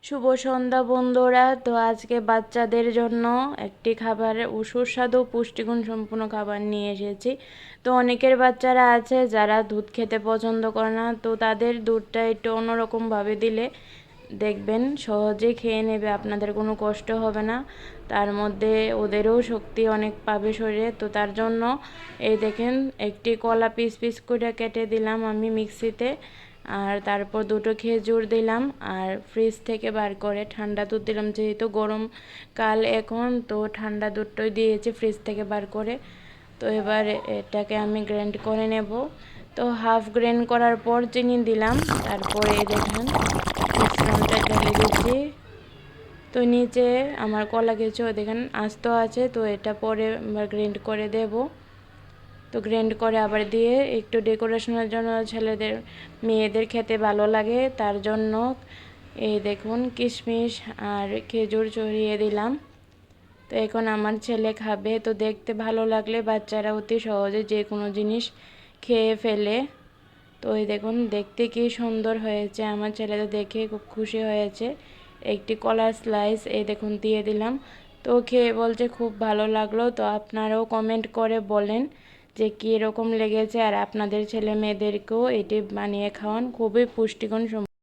শুভ সন্ধ্যা বন্ধুরা। তো আজকে বাচ্চাদের জন্য একটি খাবারের সুস্বাদু পুষ্টিগুণ সম্পূর্ণ খাবার নিয়ে এসেছি। তো অনেকের বাচ্চারা আছে যারা দুধ খেতে পছন্দ করে না, তো তাদের দুধটা একটু অন্যরকমভাবে দিলে দেখবেন সহজে খেয়ে নেবে, আপনাদের কোনো কষ্ট হবে না। তার মধ্যে ওদেরও শক্তি অনেক পাবে শরীরে। তো তার জন্য এই দেখেন একটি কলা পিস পিস করে কেটে দিলাম আমি মিক্সিতে, আর তারপর দুটো খেজুর দিলাম, আর ফ্রিজ থেকে বার করে ঠান্ডা দুধ দিলাম, যেহেতু গরম কাল এখন, তো ঠান্ডা দুধটাই দিয়েছি ফ্রিজ থেকে বার করে। তো এবার এটাকে আমি গ্রাইন্ড করে নেব। তো হাফ গ্রাইন্ড করার পর চিনি দিলাম, তারপরে দেখেন মিশ্রণটা ঢেলে দিচ্ছি। তো নিচে আমার কলা কিছু দেখেন আস্ত আছে, তো এটা পরে গ্রাইন্ড করে দেব। তো গ্রাইন্ড করে আবার দিয়ে একটু ডেকোরেশনের জন্য ছেলেদের মেয়েদের খেতে ভালো লাগে, তার জন্য এই দেখুন কিশমিশ আর খেজুর ছড়িয়ে দিলাম। তো এখন আমার ছেলে খাবে, তো দেখতে ভালো লাগলে বাচ্চারা অতি সহজে যে কোনো জিনিস খেয়ে ফেলে। তো এই দেখুন দেখতে কি সুন্দর হয়েছে, আমার ছেলেটা দেখে খুব খুশি হয়েছে। একটি কলার স্লাইস এই দেখুন দিয়ে দিলাম। তো খেয়ে বলছে খুব ভালো লাগলো। তো আপনারাও কমেন্ট করে বলেন যে কী রকম লেগেছে, আর আপনাদের ছেলে মেয়েদেরকেও এটি বানিয়ে খাওয়ান, খুবই পুষ্টিগুণ